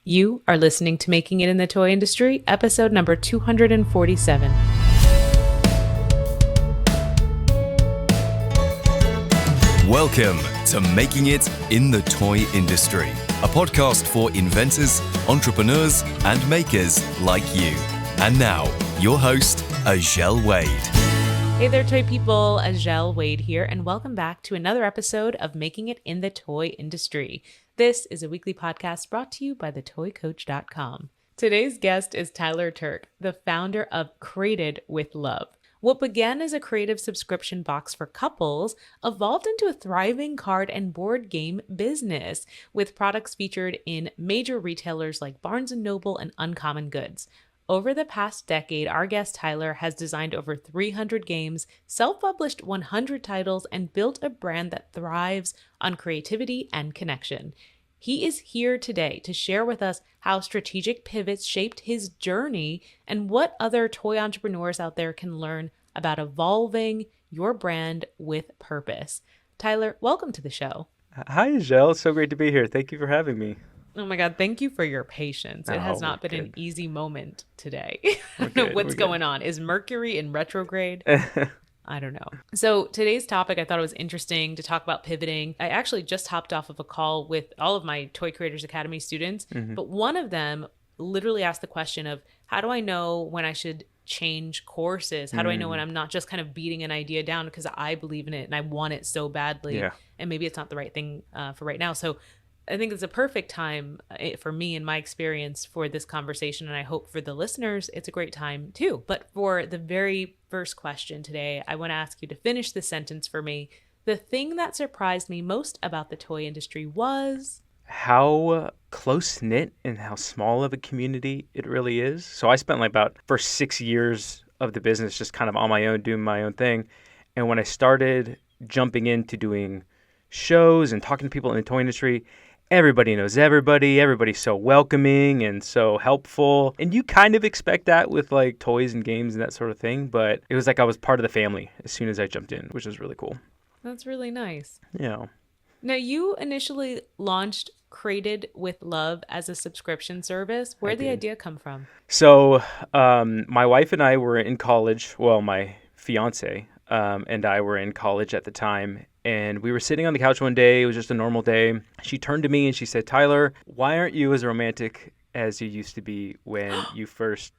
You are listening to Making It in the Toy Industry, episode number 247. Welcome to Making It in the Toy Industry, a podcast for inventors, entrepreneurs, and makers like you. And now, your host, Azhelle Wade. Hey there, toy people. Azhelle Wade here, and welcome back to another episode of Making It in the Toy Industry. This is a weekly podcast brought to you by thetoycoach.com. Today's guest is Tyler Turk, the founder of Created with Love. What began as a creative subscription box for couples evolved into a thriving card and board game business with products featured in major retailers like Barnes & Noble and Uncommon Goods. Over the past decade, our guest Tyler has designed over 300 games, self-published 100 titles, and built a brand that thrives on creativity and connection. He is here today to share with us how strategic pivots shaped his journey and what other toy entrepreneurs out there can learn about evolving your brand with purpose. Tyler, welcome to the show. Hi, Azhelle. It's so great to be here. Thank you for having me. Oh my God, thank you for your patience. It has not been an easy moment today. I don't know what's going on. Is Mercury in retrograde? I don't know. So today's topic, I thought it was interesting to talk about pivoting. I actually just hopped off of a call with all of my Toy Creators Academy students, but one of them literally asked the question of, how do I know when I should change courses? How do I know when I'm not just kind of beating an idea down because I believe in it and I want it so badly, and maybe it's not the right thing for right now. So I think it's a perfect time for me, in my experience, for this conversation. And I hope for the listeners, it's a great time too. But for the very first question today, I want to ask you to finish the sentence for me. The thing that surprised me most about the toy industry was how close-knit and how small of a community it really is. So I spent about first 6 years of the business just kind of on my own, doing my own thing. And when I started jumping into doing shows and talking to people in the toy industry, everybody knows everybody. Everybody's so welcoming and so helpful. And you kind of expect that with like toys and games and that sort of thing. But it was like I was part of the family as soon as I jumped in, which was really cool. That's really nice. Yeah. Now, you initially launched Created with Love as a subscription service. Where'd the idea come from? So my wife and I were in college. Well, my fiance and I were in college at the time. And we were sitting on the couch one day. It was just a normal day. She turned to me and she said, "Tyler, why aren't you as romantic as you used to be when we first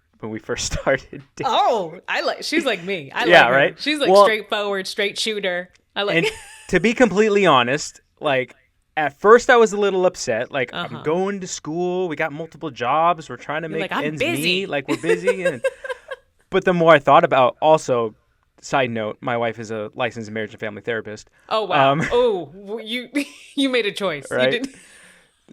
started dating?" Oh, she's like me. I like her. Right? She's like straightforward, straight shooter. And to be completely honest, like at first I was a little upset. Like I'm going to school. We got multiple jobs. We're trying to make ends meet. Like we're busy. But the more I thought about, also, side note, my wife is a licensed marriage and family therapist. Oh, wow. You made a choice. Right? You did.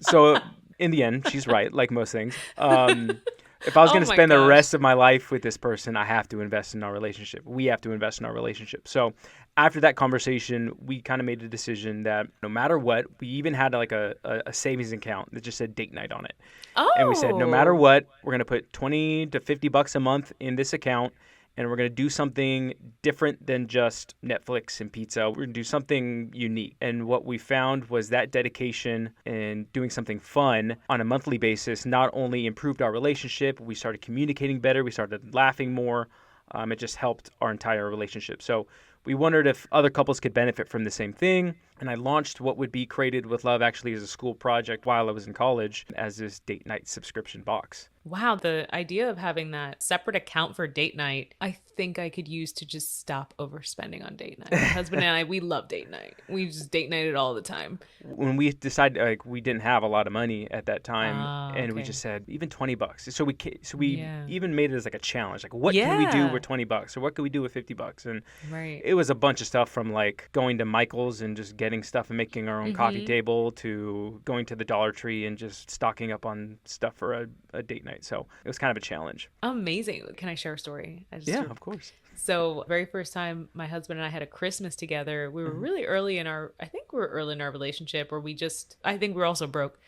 So in the end, she's right, like most things. If I was going to spend the rest of my life with this person, I have to invest in our relationship. We have to invest in our relationship. So after that conversation, we kind of made a decision that no matter what, we even had like a savings account that just said date night on it. Oh. And we said, no matter what, we're going to put $20 to $50 a month in this account. And we're going to do something different than just Netflix and pizza. We're going to do something unique. And what we found was that dedication and doing something fun on a monthly basis not only improved our relationship, we started communicating better, we started laughing more. It just helped our entire relationship. So we wondered if other couples could benefit from the same thing. And I launched what would be Created with Love actually as a school project while I was in college as this date night subscription box. Wow, the idea of having that separate account for date night, I think I could use to just stop overspending on date night. My husband and I, we love date night. We just date nighted all the time. When we decided, like, we didn't have a lot of money at that time, and we just said even $20. So we even made it as like a challenge. Like, what can we do with $20, or what can we do with $50? And it was a bunch of stuff from like going to Michael's and just getting stuff and making our own coffee table to going to the Dollar Tree and just stocking up on stuff for a date night. So it was kind of a challenge. Amazing. Can I share a story? Of course. So very first time my husband and I had a Christmas together, we were really early in our relationship, where I think we're also broke.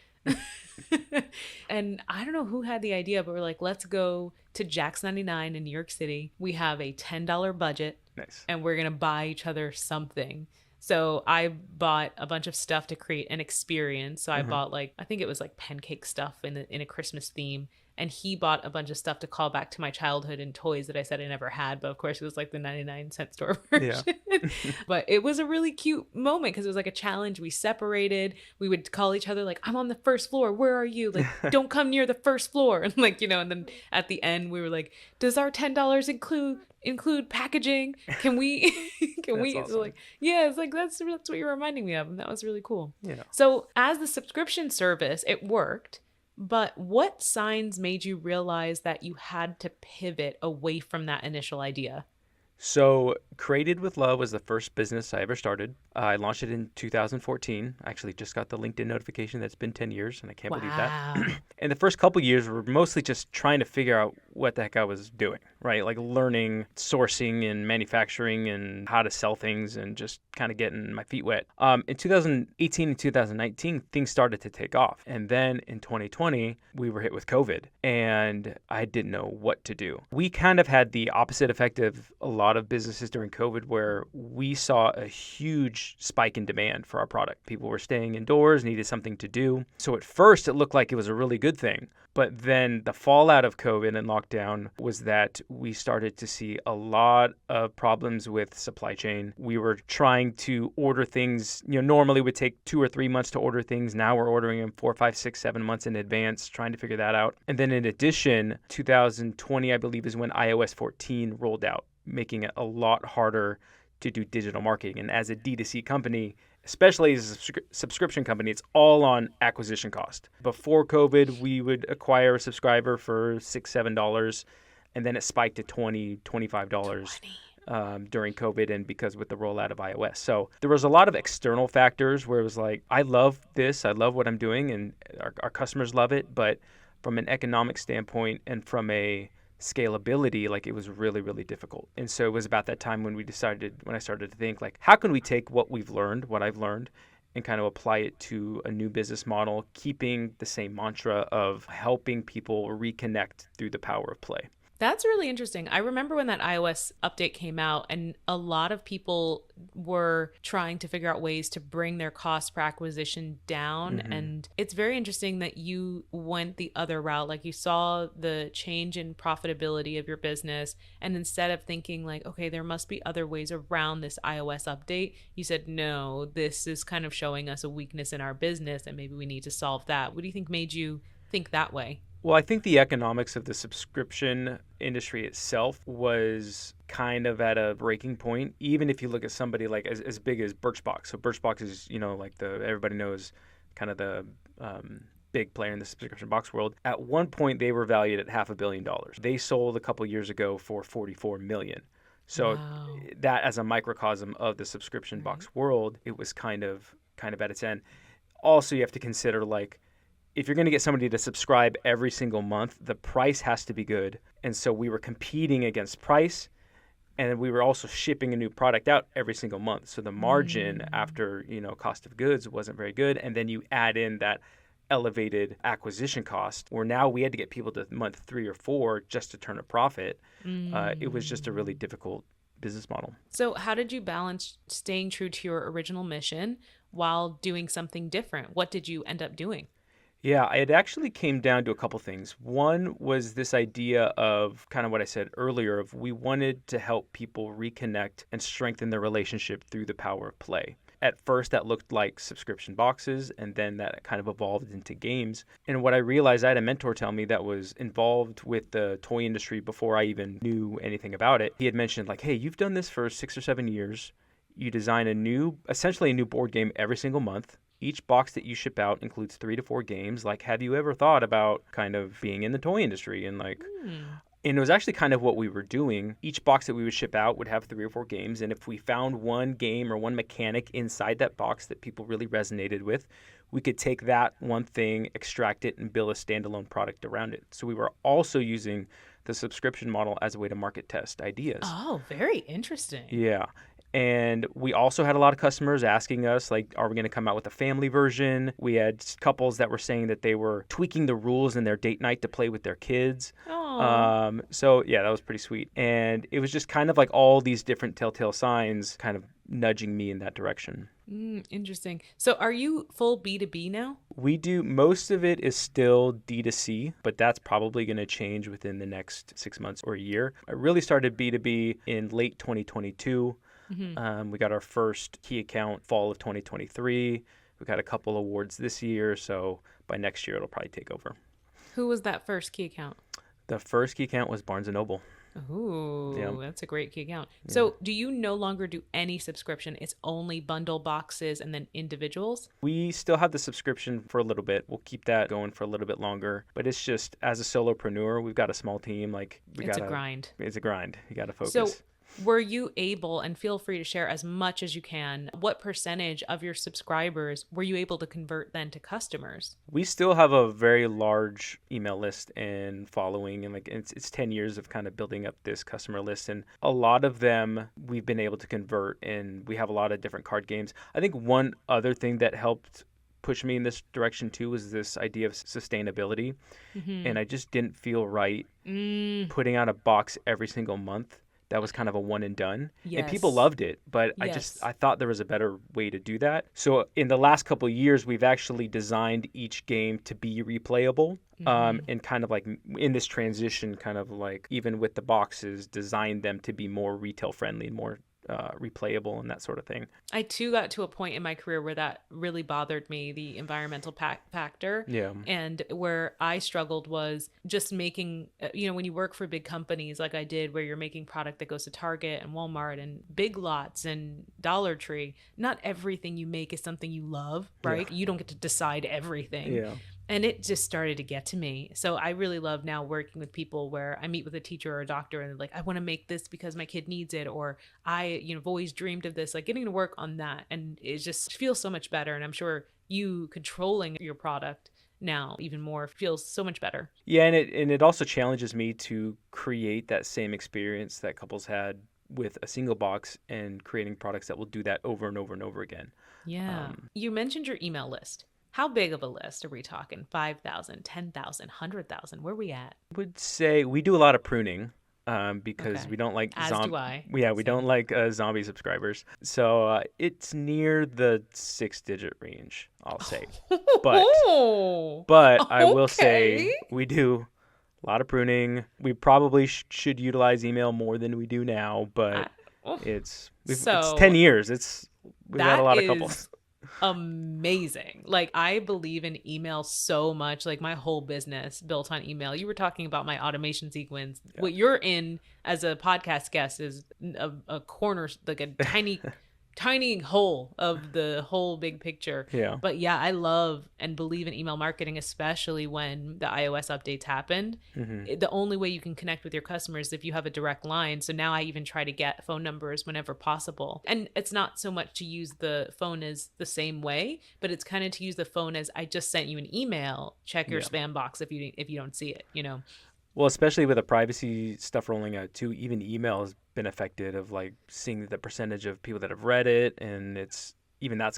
And I don't know who had the idea, but we're like, let's go to Jack's 99 in New York City. We have a $10 budget. Nice. And we're going to buy each other something. So I bought a bunch of stuff to create an experience. So I bought like, I think it was like pancake stuff in a Christmas theme. And he bought a bunch of stuff to call back to my childhood and toys that I said I never had. But of course, it was like the 99-cent store version. Yeah. But it was a really cute moment because it was like a challenge. We separated. We would call each other like, I'm on the first floor. Where are you? Like, don't come near the first floor. And like, and then at the end, we were like, does our $10 include packaging? Can we That's awesome. So like, yeah, it's like that's what you're reminding me of, and that was really cool. Yeah. So as the subscription service, it worked, but what signs made you realize that you had to pivot away from that initial idea? So Created with Love was the first business I ever started. I launched it in 2014. I actually just got the LinkedIn notification that it's been 10 years, and I can't believe that. And the first couple years were mostly just trying to figure out what the heck I was doing, right? Like learning sourcing and manufacturing and how to sell things and just kind of getting my feet wet. In 2018 and 2019, things started to take off. And then in 2020, we were hit with COVID, and I didn't know what to do. We kind of had the opposite effect of a lot of businesses during COVID, where we saw a huge spike in demand for our product. People were staying indoors, needed something to do. So at first, it looked like it was a really good thing. But then the fallout of COVID and lockdown was that we started to see a lot of problems with supply chain. We were trying to order things, normally would take 2 or 3 months to order things. Now we're ordering them 4, 5, 6, 7 months in advance, trying to figure that out. And then in addition, 2020, I believe, is when iOS 14 rolled out, making it a lot harder to do digital marketing. And as a D2C company, especially as a subscription company, it's all on acquisition cost. Before COVID, we would acquire a subscriber for $6, $7, and then it spiked to $20, $25 during COVID, and because with the rollout of iOS. So there was a lot of external factors where it was like, I love this, I love what I'm doing, and our customers love it, but from an economic standpoint and from a scalability, like it was really, really difficult. And so it was about that time when I started to think like, how can we take what I've learned, and kind of apply it to a new business model, keeping the same mantra of helping people reconnect through the power of play. That's really interesting. I remember when that iOS update came out, and a lot of people were trying to figure out ways to bring their cost per acquisition down. Mm-hmm. And it's very interesting that you went the other route. Like you saw the change in profitability of your business, and instead of thinking like, okay, there must be other ways around this iOS update, you said, no, this is kind of showing us a weakness in our business, and maybe we need to solve that. What do you think made you think that way? Well, I think the economics of the subscription industry itself was kind of at a breaking point. Even if you look at somebody like as big as Birchbox. So Birchbox is, like everybody knows kind of the big player in the subscription box world. At one point, they were valued at $500 million. They sold a couple years ago for $44 million. So that as a microcosm of the subscription box world, it was kind of at its end. Also, you have to consider like, if you're going to get somebody to subscribe every single month, the price has to be good. And so we were competing against price, and we were also shipping a new product out every single month. So the margin after, cost of goods wasn't very good. And then you add in that elevated acquisition cost, where now we had to get people to month 3 or 4 just to turn a profit. It was just a really difficult business model. So how did you balance staying true to your original mission while doing something different? What did you end up doing? Yeah, it actually came down to a couple things. One was this idea of kind of what I said earlier of we wanted to help people reconnect and strengthen their relationship through the power of play. At first, that looked like subscription boxes, and then that kind of evolved into games. And what I realized, I had a mentor tell me that was involved with the toy industry before I even knew anything about it. He had mentioned like, hey, you've done this for 6 or 7 years. You design essentially a new board game every single month. Each box that you ship out includes 3 to 4 games. Like, have you ever thought about kind of being in the toy industry? And and it was actually kind of what we were doing. Each box that we would ship out would have 3 or 4 games. And if we found one game or one mechanic inside that box that people really resonated with, we could take that one thing, extract it, and build a standalone product around it. So we were also using the subscription model as a way to market test ideas. Oh, very interesting. Yeah. And we also had a lot of customers asking us, like, are we going to come out with a family version? We had couples that were saying that they were tweaking the rules in their date night to play with their kids. So yeah, that was pretty sweet. And it was just kind of like all these different telltale signs kind of nudging me in that direction. Interesting. So are you full B2B now? We do. Most of it is still D2C, but that's probably going to change within the next 6 months or a year. I really started B2B in late 2022. We got our first key account fall of 2023. We got a couple awards this year, so by next year it'll probably take over. Who was that first key account? The first key account was Barnes & Noble. Ooh, That's a great key account. Yeah. So do you no longer do any subscription? It's only bundle boxes and then individuals? We still have the subscription for a little bit. We'll keep that going for a little bit longer. But it's just, as a solopreneur, we've got a small team. It's a grind. It's a grind. You got to focus. So were you able, and feel free to share as much as you can, what percentage of your subscribers were you able to convert then to customers? We still have a very large email list and following, and it's 10 years of kind of building up this customer list, and a lot of them we've been able to convert, and we have a lot of different card games. I think one other thing that helped push me in this direction too was this idea of sustainability, and I just didn't feel right putting out a box every single month. That was kind of a one and done. Yes. And people loved it, but I thought there was a better way to do that. So in the last couple of years, we've actually designed each game to be replayable. And kind of like in this transition, kind of like even with the boxes, designed them to be more retail friendly and more replayable and that sort of thing. I too got to a point in my career where that really bothered me, the environmental factor. Yeah. And where I struggled was just making, when you work for big companies like I did, where you're making product that goes to Target and Walmart and Big Lots and Dollar Tree, not everything you make is something you love, right? Yeah. You don't get to decide everything. Yeah. And it just started to get to me. So I really love now working with people where I meet with a teacher or a doctor and they're like, I want to make this because my kid needs it. Or I've always dreamed of this, like getting to work on that. And it just feels so much better. And I'm sure you controlling your product now even more feels so much better. Yeah. And it also challenges me to create that same experience that couples had with a single box and creating products that will do that over and over and over again. Yeah. You mentioned your email list. How big of a list are we talking? 5,000, 10,000, 100,000? Where are we at? I would say we do a lot of pruning because we don't like do I. Yeah, we don't like zombie subscribers. So it's near the 6-digit range, I'll say. But I will say we do a lot of pruning. We probably should utilize email more than we do now, but it's 10 years. We've had a lot of couples. Amazing. Like, I believe in email so much. Like, my whole business built on email. You were talking about my automation sequence. Yeah. What you're in as a podcast guest is a corner, like a tiny hole of the whole big picture. Yeah. But yeah, I love and believe in email marketing, especially when the iOS updates happened. The only way you can connect with your customers is if you have a direct line. So now I even try to get phone numbers whenever possible. And it's not so much to use the phone as the same way, but it's kind of to use the phone as I just sent you an email, check your spam box if you don't see it, Well, especially with the privacy stuff rolling out too, even email has been affected of like seeing the percentage of people that have read it, and that's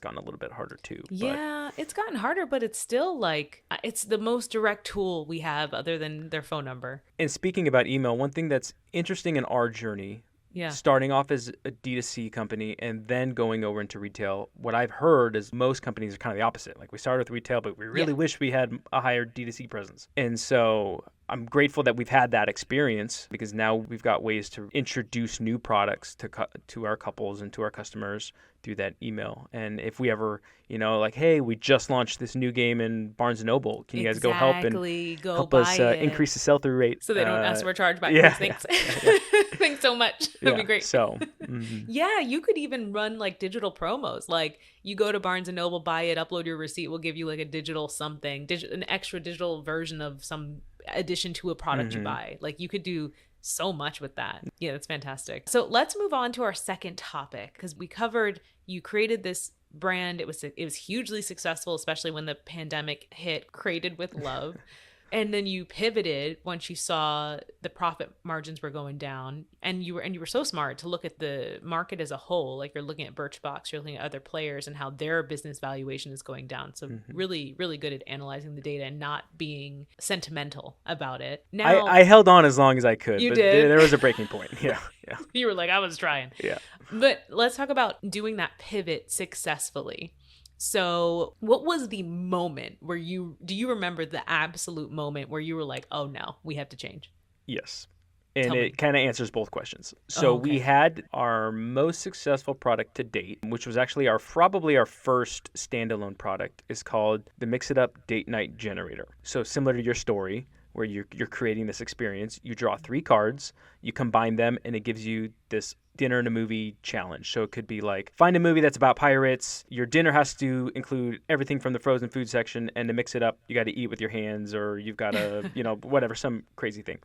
gotten a little bit harder too. Yeah, it's gotten harder, but it's still like it's the most direct tool we have other than their phone number. And speaking about email, one thing that's interesting in our journey, starting off as a D2C company and then going over into retail, what I've heard is most companies are kind of the opposite. Like we started with retail, but we really wish we had a higher D2C presence. And so I'm grateful that we've had that experience because now we've got ways to introduce new products to our couples and to our customers through that email. And if we ever, like, hey, we just launched this new game in Barnes & Noble. Can you guys go help us increase the sell-through rate? So they don't ask for a chargeback. Thanks. Thanks so much. That'd be great. So, yeah, you could even run like digital promos. Like you go to Barnes & Noble, buy it, upload your receipt. We'll give you like a digital something, an extra digital version of some addition to a product you buy. Like you could do so much with that. Yeah, that's fantastic. So let's move on to our second topic because we covered you created this brand. It was hugely successful, especially when the pandemic hit, created with love. And then you pivoted once you saw the profit margins were going down, and you were so smart to look at the market as a whole. Like, you're looking at Birchbox, you're looking at other players and how their business valuation is going down. So really, really good at analyzing the data and not being sentimental about it. Now I held on as long as I could. You but did? There was a breaking point. Yeah. you were like, I was trying. Yeah. But let's talk about doing that pivot successfully. So what was the moment where do you remember the absolute moment where you were like, oh no, we have to change? Yes. And Tell me. it kind of answers both questions. So okay. we had our most successful product to date, which was actually probably our first standalone product, is called the Mix It Up Date Night Generator. So similar to your story, where you're creating this experience, you draw 3 cards, you combine them, and it gives you this dinner and a movie challenge. So it could be like, find a movie that's about pirates. Your dinner has to include everything from the frozen food section, and to mix it up, you got to eat with your hands, or you've got to, whatever, some crazy thing.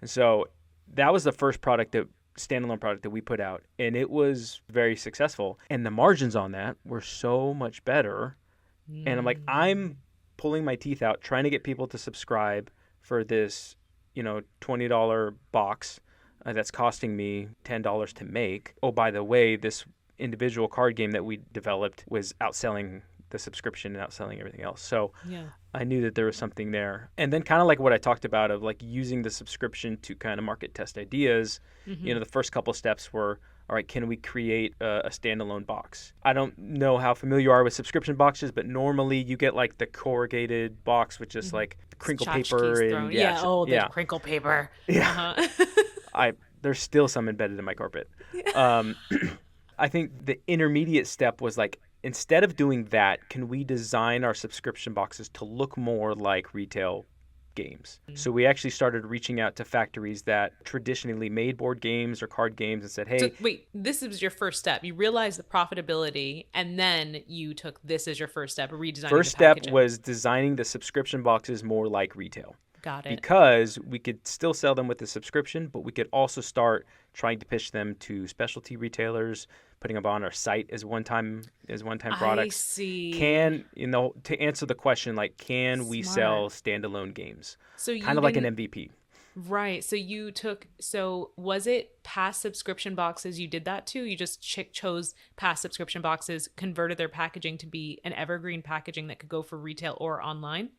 And so that was the first standalone product that we put out, and it was very successful. And the margins on that were so much better. And I'm like, I'm pulling my teeth out trying to get people to subscribe for this, $20 box that's costing me $10 to make. Oh, by the way, this individual card game that we developed was outselling the subscription and outselling everything else. So Yeah. I knew that there was something there. And then kind of like what I talked about of like using the subscription to kind of market test ideas, the first couple steps were, all right, can we create a standalone box? I don't know how familiar you are with subscription boxes, but normally you get like the corrugated box with just like the crinkle paper. And the crinkle paper. Yeah. There's still some embedded in my carpet. I think the intermediate step was like, instead of doing that, can we design our subscription boxes to look more like retail games? So we actually started reaching out to factories that traditionally made board games or card games and said, hey. So wait, this is your first step. You realized the profitability, and then you took this as your first step, redesigning First the packaging. step was designing the subscription boxes more like retail. Got it. Because we could still sell them with the subscription, but we could also start trying to pitch them to specialty retailers, putting them on our site as one-time products. I see. To answer the question, like, can we sell standalone games? So kind of like an MVP. Right. So was it past subscription boxes you did that to? You just chose past subscription boxes, converted their packaging to be an evergreen packaging that could go for retail or online?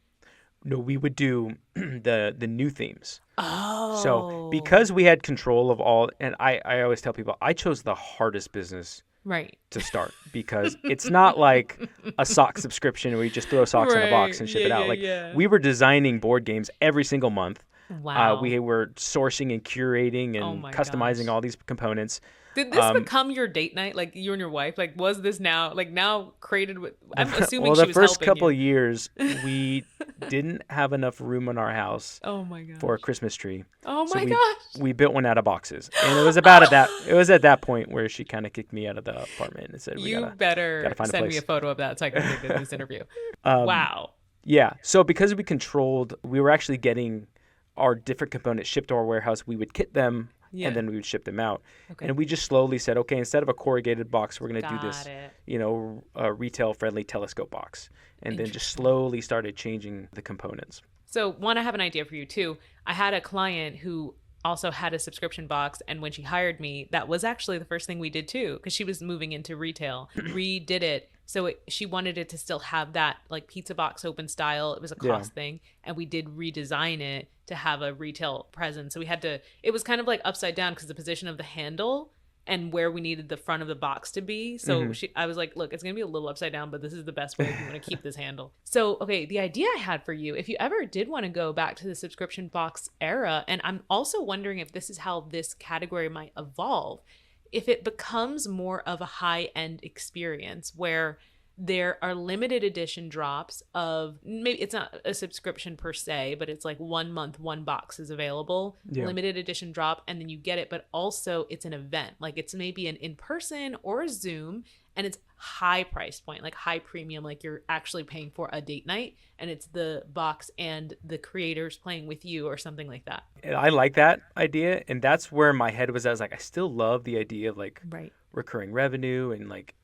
No, we would do the new themes. Oh. So because we had control of all, and I always tell people, I chose the hardest business to start, because it's not like a sock subscription where you just throw socks in a box and ship it out. We were designing board games every single month. Wow. We were sourcing and curating and customizing all these components. Did this become your date night? Like, you and your wife? Like, was this now created with, I'm assuming she was helping you. Well, the first couple of years, we didn't have enough room in our house for a Christmas tree. Oh my gosh. We built one out of boxes. And it was at that point where she kind of kicked me out of the apartment and said, you better send me a photo of that so I can take this interview. Wow. Yeah. So because we were actually getting our different components shipped to our warehouse. We would kit them, and then we would ship them out. Okay. And we just slowly said, okay, instead of a corrugated box, we're going to do this, a retail-friendly telescope box. And then just slowly started changing the components. So, I have an idea for you, too. I had a client who also had a subscription box, and when she hired me, that was actually the first thing we did, too, because she was moving into retail. Redid it. So she wanted it to still have that like pizza box open style. It was a cost thing. And we did redesign it to have a retail presence. So it was kind of like upside down because the position of the handle and where we needed the front of the box to be. So I was like, look, it's going to be a little upside down, but this is the best way if you want to keep this handle. So, okay, the idea I had for you, if you ever did want to go back to the subscription box era, and I'm also wondering if this is how this category might evolve, if it becomes more of a high-end experience where there are limited edition drops of, maybe it's not a subscription per se, but it's like 1 month, 1 box is available, limited edition drop, and then you get it, but also it's an event. Like it's maybe an in-person or a Zoom, and it's high price point, like high premium, like you're actually paying for a date night, and it's the box and the creators playing with you or something like that. And I like that idea, and that's where my head was. I was like, I still love the idea of like recurring revenue and like,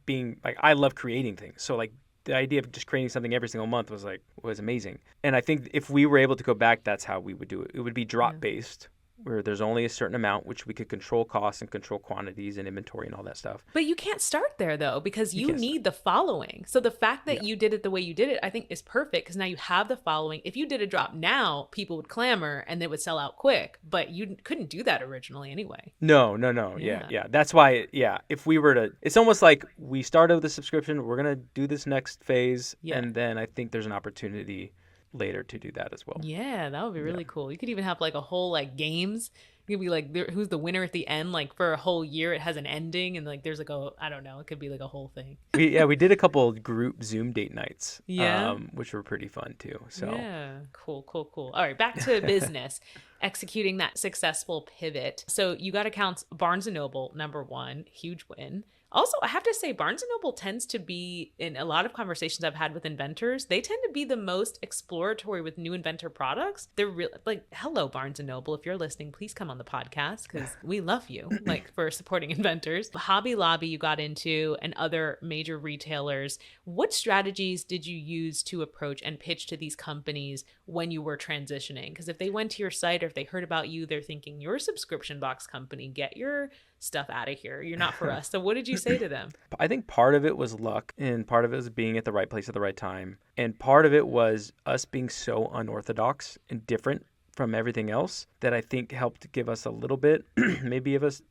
being like, I love creating things. So like the idea of just creating something every single month was amazing. And I think if we were able to go back, that's how we would do it. It would be drop based, where there's only a certain amount, which we could control costs and control quantities and inventory and all that stuff. But you can't start there, though, because you need the following. So the fact that you did it the way you did it, I think is perfect, because now you have the following. If you did a drop now, people would clamor and they would sell out quick. But you couldn't do that originally anyway. No. Yeah. That's why, if we were to, it's almost like we started with the subscription, we're going to do this next phase. Yeah. And then I think there's an opportunity later to do that as well. Yeah, that would be really cool. You could even have like a whole like games. It could be like who's the winner at the end, like for a whole year it has an ending, and like there's like I don't know, it could be like a whole thing. We did a couple group Zoom date nights, yeah, which were pretty fun too. So yeah, cool. All right, back to business. Executing that successful pivot. So you got accounts Barnes & Noble, number one, huge win. Also, I have to say, Barnes & Noble tends to be, in a lot of conversations I've had with inventors, they tend to be the most exploratory with new inventor products. They're real, like, hello, Barnes & Noble. If you're listening, please come on the podcast, because we love you, like, for supporting inventors. Hobby Lobby you got into, and other major retailers. What strategies did you use to approach and pitch to these companies when you were transitioning? Because if they went to your site or if they heard about you, they're thinking, you're a subscription box company. Get your stuff out of here. You're not for us. So what did you say to them? I think part of it was luck, and part of it was being at the right place at the right time. And part of it was us being so unorthodox and different from everything else that I think helped give us a little bit, maybe of us,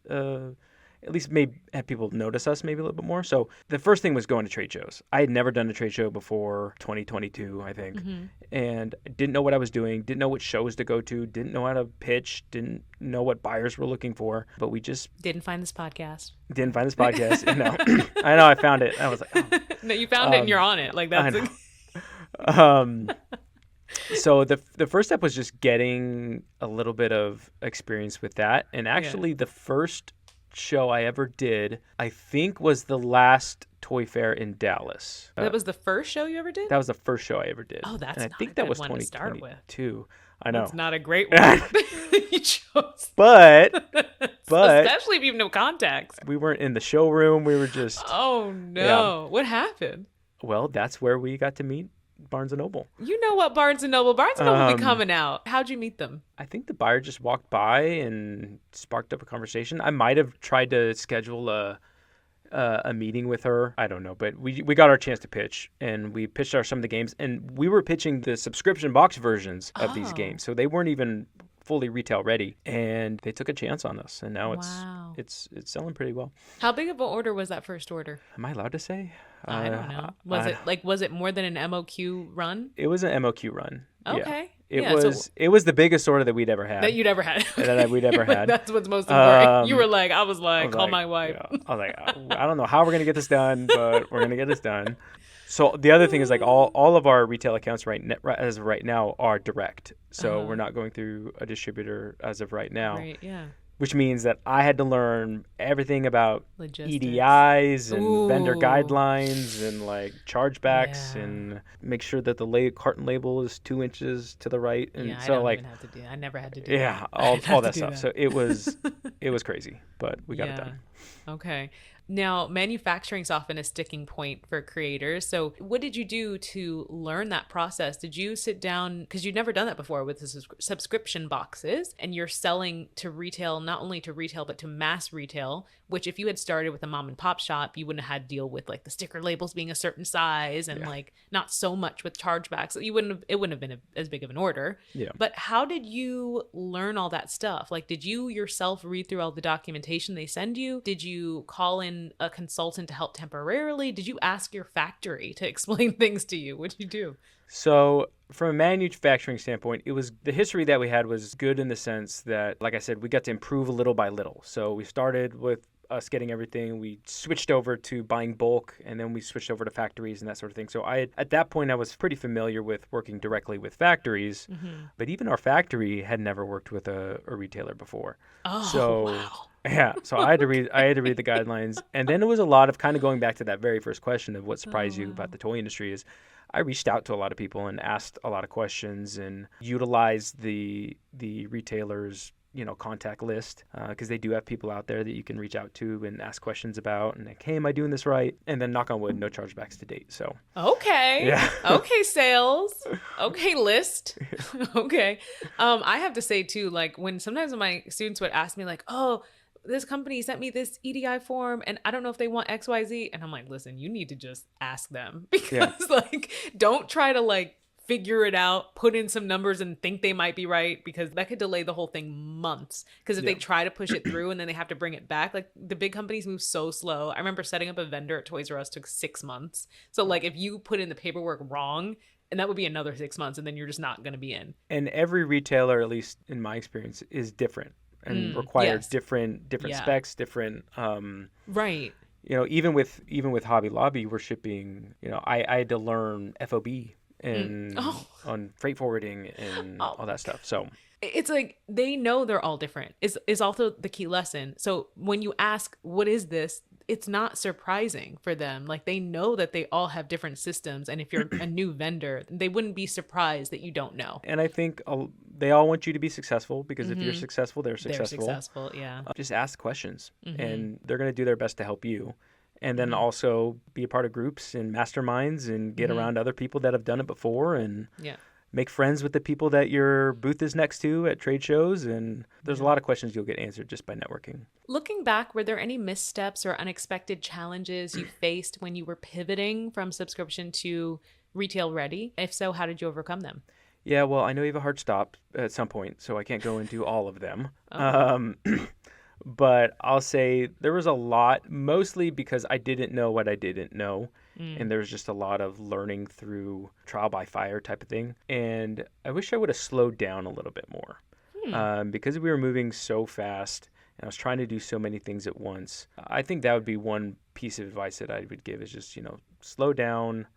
at least maybe have people notice us maybe a little bit more. So the first thing was going to trade shows. I had never done a trade show before 2022, I think. Mm-hmm. And didn't know what I was doing, didn't know what shows to go to, didn't know how to pitch, didn't know what buyers were looking for. But we just... Didn't find this podcast. No. I know, I found it. I was like, oh. No, you found it and you're on it. Like that's... So the first step was just getting a little bit of experience with that. And actually the first show I ever did, I think, was the last toy fair in Dallas. That was the first show you ever did? That was the first show I ever did. Oh, that's and not I think a that good was one to start with. 2022. I know. It's not a great one. You chose. But especially if you have no context. We weren't in the showroom. We were just... Oh, no. Yeah. What happened? Well, that's where we got to meet Barnes & Noble. You know what, Barnes & Noble will be coming out. How'd you meet them? I think the buyer just walked by and sparked up a conversation. I might have tried to schedule a meeting with her. I don't know, but we got our chance to pitch, and we pitched some of the games, and we were pitching the subscription box versions of these games, so they weren't even fully retail ready, and they took a chance on us, and now it's selling pretty well. How big of an order was that first order? Am I allowed to say? I don't know. Was it more than an MOQ run? It was an MOQ run. Okay. Yeah. It was the biggest order that we'd ever had. That you'd ever had. That we'd ever had. That's what's most important. I was like, call my wife. Yeah. I was like, I don't know how we're gonna get this done, but we're gonna get this done. So the other thing is, like, all of our retail accounts as of right now are direct. So we're not going through a distributor as of right now. Right. Yeah. Which means that I had to learn everything about logistics. EDIs and vendor guidelines and like chargebacks and make sure that the carton label is 2 inches to the right. And I don't even have to do that. I never had to do that. Yeah, all that stuff. So it was crazy, but we got it done. Okay. Now, manufacturing is often a sticking point for creators. So what did you do to learn that process? Did you sit down, because you'd never done that before with the subscription boxes, and you're selling to retail, not only to retail, but to mass retail, which if you had started with a mom and pop shop, you wouldn't have had to deal with like the sticker labels being a certain size and like not so much with chargebacks. It wouldn't have been as big of an order. Yeah. But how did you learn all that stuff? Like, did you yourself read through all the documentation they send you? Did you call in a consultant to help temporarily? Did you ask your factory to explain things to you? What did you do? So from a manufacturing standpoint, the history that we had was good in the sense that, like I said, we got to improve little by little. So we started with us getting everything. We switched over to buying bulk, and then we switched over to factories and that sort of thing. So at that point, I was pretty familiar with working directly with factories, but even our factory had never worked with a retailer before. Oh, wow. Yeah, so I had to read the guidelines, and then it was a lot of kind of going back to that very first question of what surprised you about the toy industry is I reached out to a lot of people and asked a lot of questions and utilized the retailers' contact list, because they do have people out there that you can reach out to and ask questions about, and like, hey, am I doing this right? And then knock on wood, no chargebacks to date. So Okay. yeah. Okay, sales. Okay, list. Okay. I have to say too, like sometimes when my students would ask me like, oh, this company sent me this EDI form and I don't know if they want XYZ. And I'm like, listen, you need to just ask them because like, don't try to like figure it out, put in some numbers and think they might be right, because that could delay the whole thing months. Because if they try to push it through and then they have to bring it back, like the big companies move so slow. I remember setting up a vendor at Toys R Us took 6 months. So like if you put in the paperwork wrong, and that would be another 6 months, and then you're just not going to be in. And every retailer, at least in my experience, is different and require different specs, different right. Even with Hobby Lobby, we're shipping, I had to learn FOB and on freight forwarding and all that stuff. So it's like they know they're all different is also the key lesson. So when you ask, what is this? It's not surprising for them. Like they know that they all have different systems. And if you're a new vendor, they wouldn't be surprised that you don't know. And I think they all want you to be successful, because if you're successful, they're successful. They're successful, yeah. Just ask questions and they're going to do their best to help you. And then also be a part of groups and masterminds and get around other people that have done it before, and make friends with the people that your booth is next to at trade shows. And there's a lot of questions you'll get answered just by networking. Looking back, were there any missteps or unexpected challenges you faced when you were pivoting from subscription to retail ready? If so, how did you overcome them? Yeah, well, I know you have a hard stop at some point, so I can't go into all of them. But I'll say there was a lot, mostly because I didn't know what I didn't know. And there was just a lot of learning through trial by fire type of thing. And I wish I would have slowed down a little bit more, because we were moving so fast and I was trying to do so many things at once. I think that would be one piece of advice that I would give is just, slow down.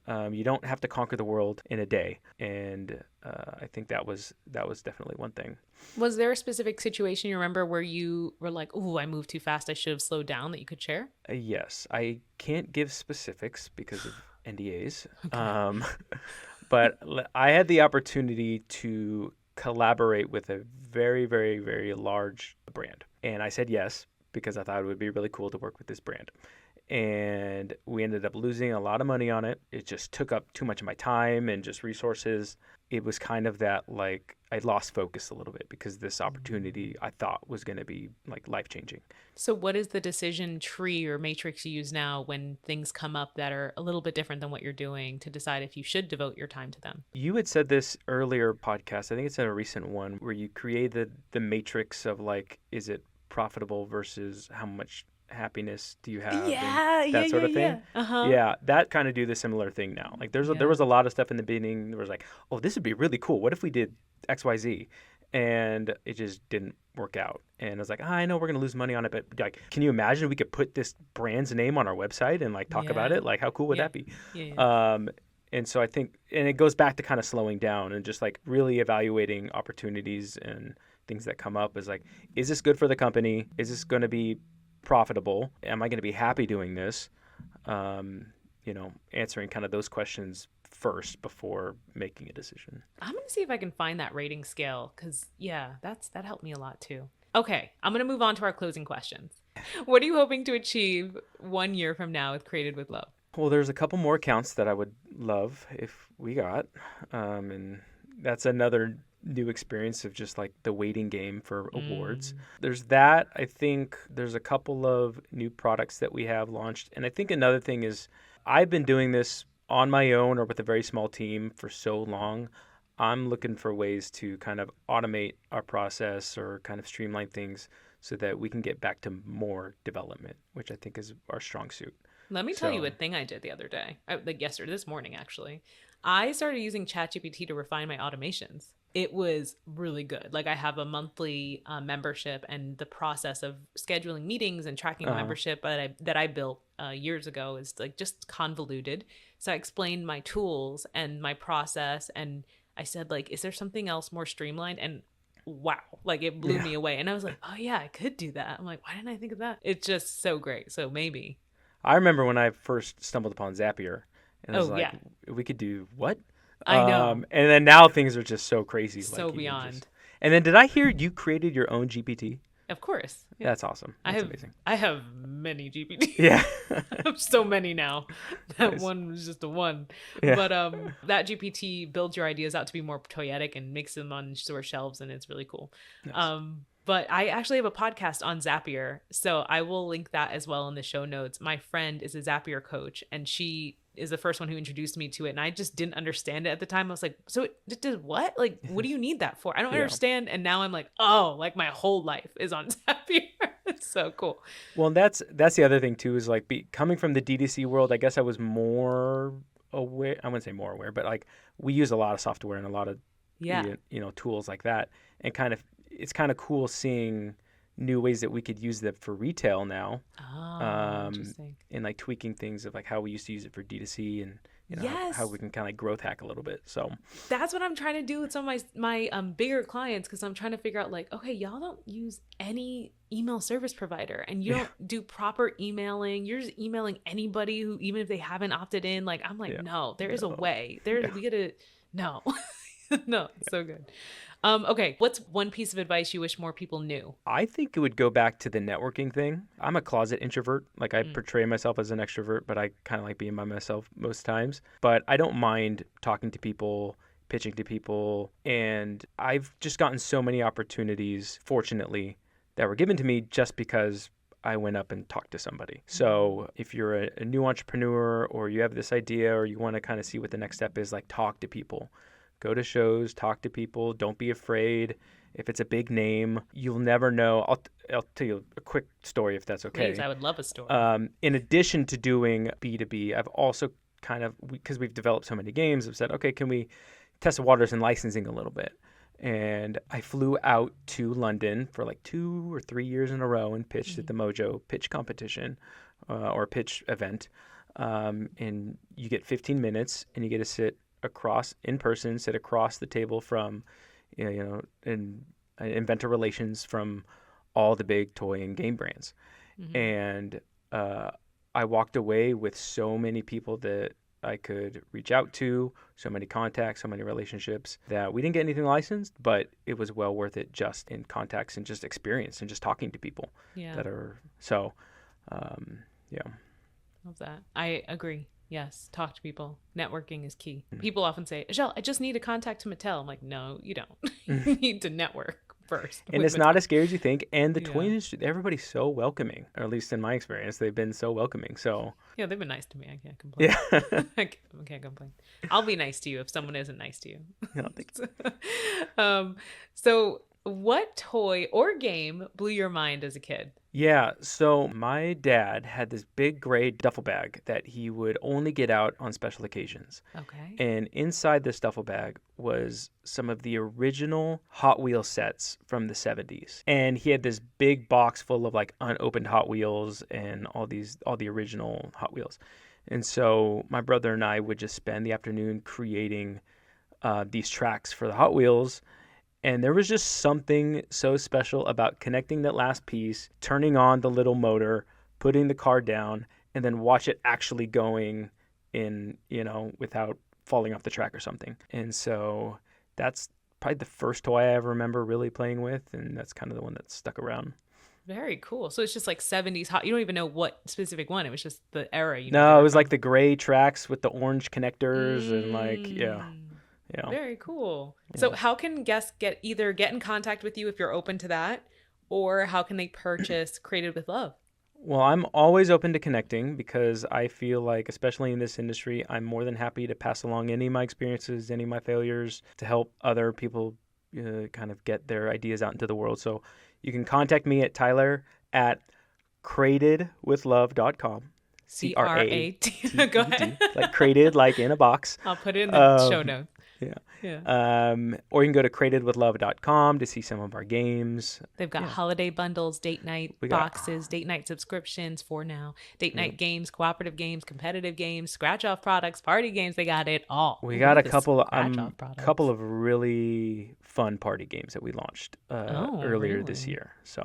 You don't have to conquer the world in a day. And I think that was definitely one thing. Was there a specific situation you remember where you were like, "Ooh, I moved too fast. I should have slowed down," that you could share? Yes. I can't give specifics because of NDAs. Okay. But I had the opportunity to collaborate with a very, very, very large brand. And I said yes, because I thought it would be really cool to work with this brand. And we ended up losing a lot of money on it. It just took up too much of my time and just resources. It was kind of that, like, I lost focus a little bit because this opportunity I thought was going to be like life-changing. So what is the decision tree or matrix you use now when things come up that are a little bit different than what you're doing to decide if you should devote your time to them? You had said this earlier podcast, I think it's in a recent one, where you created the matrix of like, is it profitable versus how much happiness do you have? That sort of thing. Yeah, that kind of do the similar thing now. Like there was a lot of stuff in the beginning. There was like, oh, this would be really cool. What if we did XYZ? And it just didn't work out. And I was like, I know we're gonna lose money on it, but like, can you imagine we could put this brand's name on our website and like talk about it? Like, how cool would that be? And so I think, and it goes back to kind of slowing down and just like really evaluating opportunities and things that come up. Is like, is this good for the company? Is this going to be profitable? Am I going to be happy doing this? Answering kind of those questions first before making a decision. I'm going to see if I can find that rating scale because, that helped me a lot too. Okay, I'm going to move on to our closing questions. What are you hoping to achieve 1 year from now with Created with Love? Well, there's a couple more accounts that I would love if we got. And that's another new experience of just like the waiting game for awards. There's that. I think there's a couple of new products that we have launched. And I think another thing is I've been doing this on my own or with a very small team for so long. I'm looking for ways to kind of automate our process or kind of streamline things so that we can get back to more development, which I think is our strong suit. Let me tell you a thing I did the other day, this morning actually. I started using ChatGPT to refine my automations. It was really good. Like I have a monthly membership, and the process of scheduling meetings and tracking a membership that I built years ago is like just convoluted. So I explained my tools and my process, and I said like, is there something else more streamlined? And wow, like it blew me away. And I was like, oh yeah, I could do that. I'm like, why didn't I think of that? It's just so great. So maybe. I remember when I first stumbled upon Zapier, and I was like, we could do what? I know. And then now things are just so crazy. So like beyond. And then did I hear you created your own GPT? Of course. Yeah. That's awesome. That's amazing. I have many GPTs. Yeah. I have so many now. That Nice. one was just a one. Yeah. But that GPT builds your ideas out to be more toyetic and makes them on store shelves, and it's really cool. Nice. But I actually have a podcast on Zapier, so I will link that as well in the show notes. My friend is a Zapier coach, and she is the first one who introduced me to it, and I just didn't understand it at the time. I was like, so it does what? Like, what do you need that for? I don't understand. And now I'm like, oh, like my whole life is on Zapier. It's so cool. Well, that's the other thing too, is like coming from the DTC world, I guess I was more aware. I wouldn't say more aware, but like we use a lot of software and a lot of tools like that, and it's kind of cool seeing new ways that we could use them for retail now. Interesting. And like tweaking things of like how we used to use it for D2C, and how we can kind of like growth hack a little bit. So that's what I'm trying to do with some of my bigger clients, because I'm trying to figure out like, okay, y'all don't use any email service provider, and you don't do proper emailing. You're just emailing anybody who, even if they haven't opted in. Like, I'm like, no, there is a way. We gotta no. No, it's so good. Okay, what's one piece of advice you wish more people knew? I think it would go back to the networking thing. I'm a closet introvert. Like I portray myself as an extrovert, but I kind of like being by myself most times. But I don't mind talking to people, pitching to people. And I've just gotten so many opportunities, fortunately, that were given to me just because I went up and talked to somebody. So if you're a new entrepreneur, or you have this idea, or you want to kind of see what the next step is, like talk to people. Go to shows, talk to people. Don't be afraid. If it's a big name, you'll never know. I'll tell you a quick story if that's okay. Please, I would love a story. In addition to doing B2B, I've also kind of, because we've developed so many games, I've said, okay, can we test the waters in licensing a little bit? And I flew out to London for like 2 or 3 years in a row and pitched at the Mojo pitch competition or pitch event. And you get 15 minutes and you get to sit across the table from, and inventor relations from all the big toy and game brands. And I walked away with so many people that I could reach out to, so many contacts, so many relationships, that we didn't get anything licensed, but it was well worth it just in contacts and just experience and just talking to people that are so, Love that. I agree. Yes, talk to people. Networking is key. People often say, Azhelle, I just need to contact Mattel. I'm like, no, you don't. You need to network first. And it's not as scary as you think. And the toy industry, everybody's so welcoming, or at least in my experience, they've been so welcoming. So yeah, they've been nice to me. I can't complain. Yeah. I can't complain. I'll be nice to you if someone isn't nice to you. No, thanks. So what toy or game blew your mind as a kid? Yeah, so my dad had this big gray duffel bag that he would only get out on special occasions. Okay. And inside this duffel bag was some of the original Hot Wheels sets from the 70s. And he had this big box full of like unopened Hot Wheels and all the original Hot Wheels. And so my brother and I would just spend the afternoon creating these tracks for the Hot Wheels. And there was just something so special about connecting that last piece, turning on the little motor, putting the car down, and then watch it actually going in, without falling off the track or something. And so that's probably the first toy I ever remember really playing with, and that's kind of the one that stuck around. Very cool. So it's just like 70s hot. You don't even know what specific one. It was just the era. No, it was like the gray tracks with the orange connectors and like, yeah. Very cool. Yeah. So how can guests get in contact with you if you're open to that, or how can they purchase Created with Love? Well, I'm always open to connecting because I feel like, especially in this industry, I'm more than happy to pass along any of my experiences, any of my failures to help other people kind of get their ideas out into the world. So you can contact me at tyler@createdwithlove.com. C-R-A-T. Go ahead. Like created, like in a box. I'll put it in the show notes. Yeah. Or you can go to createdwithlove.com to see some of our games. They've got holiday bundles, date night boxes, date night subscriptions for now, date night games, cooperative games, competitive games, scratch off products, party games. They got it all. We got a couple of really fun party games that we launched earlier this year. So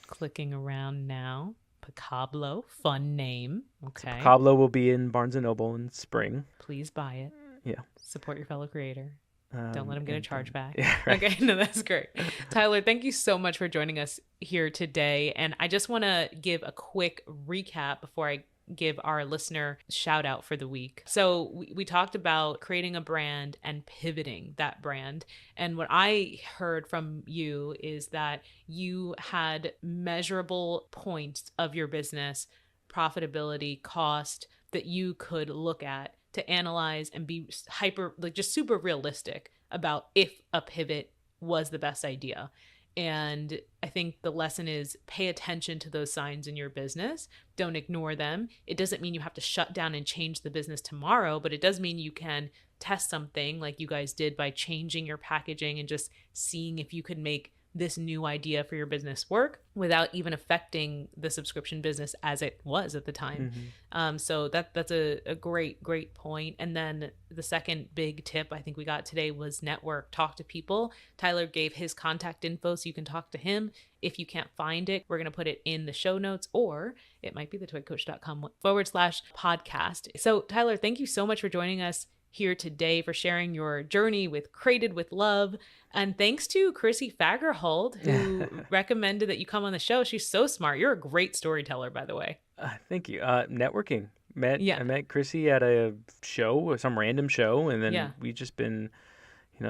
clicking around now. Picablo, fun name. Okay. So Picablo will be in Barnes & Noble in spring. Please buy it. Yeah. Support your fellow creator. Don't let him get a chargeback. Yeah, right. Okay, no, that's great. Tyler, thank you so much for joining us here today. And I just want to give a quick recap before I give our listener shout out for the week. So we talked about creating a brand and pivoting that brand. And what I heard from you is that you had measurable points of your business, profitability, cost, that you could look at to analyze and be just super realistic about if a pivot was the best idea. And I think the lesson is pay attention to those signs in your business. Don't ignore them. It doesn't mean you have to shut down and change the business tomorrow, but it does mean you can test something like you guys did by changing your packaging and just seeing if you could make this new idea for your business work without even affecting the subscription business as it was at the time. So that's a great point. And then the second big tip I think we got today was network, talk to people. Tyler gave his contact info so you can talk to him. If you can't find it, we're going to put it in the show notes, or it might be thetoycoach.com/podcast. So Tyler, thank you so much for joining us here today, for sharing your journey with Created with Love. And thanks to Chrissy Fagerhold, who recommended that you come on the show. She's so smart. You're a great storyteller, by the way. Thank you. Networking. I met Chrissy at a show, some random show, and then we've just been,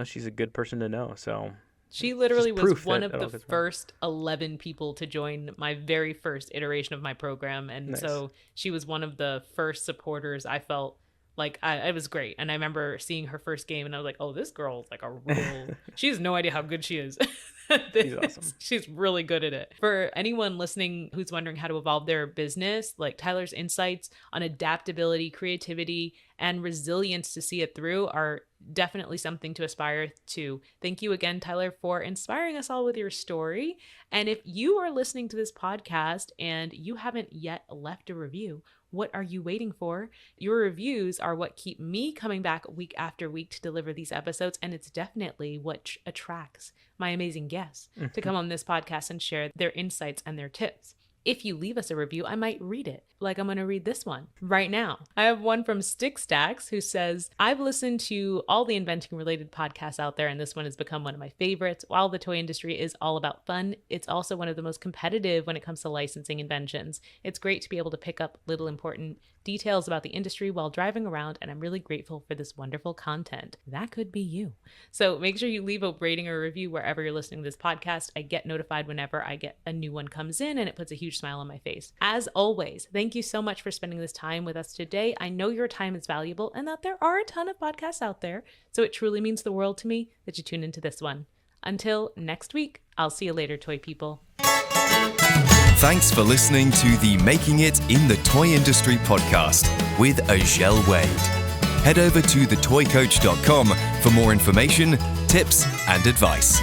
she's a good person to know. So she literally was one of the first 11 people to join my very first iteration of my program. And so she was one of the first supporters. I felt like it was great. And I remember seeing her first game and I was like, oh, this girl's like a real, she has no idea how good she is. She's awesome. She's really good at it. For anyone listening who's wondering how to evolve their business, like Tyler's insights on adaptability, creativity, and resilience to see it through are definitely something to aspire to. Thank you again, Tyler, for inspiring us all with your story. And if you are listening to this podcast and you haven't yet left a review, what are you waiting for? Your reviews are what keep me coming back week after week to deliver these episodes. And it's definitely what attracts my amazing guests to come on this podcast and share their insights and their tips. If you leave us a review, I might read it, like I'm going to read this one right now. I have one from Stick Stacks who says, I've listened to all the inventing related podcasts out there, and this one has become one of my favorites. While the toy industry is all about fun, it's also one of the most competitive when it comes to licensing inventions. It's great to be able to pick up little important details about the industry while driving around, and I'm really grateful for this wonderful content. That could be you. So make sure you leave a rating or review wherever you're listening to this podcast. I get notified whenever I get a new one comes in, and it puts a huge smile on my face. As always, thank you so much for spending this time with us today. I know your time is valuable and that there are a ton of podcasts out there, so it truly means the world to me that you tune into this one. Until next week, I'll see you later, toy people. Thanks for listening to the Making It in the Toy Industry podcast with Azhelle Wade. Head over to thetoycoach.com for more information, tips, and advice.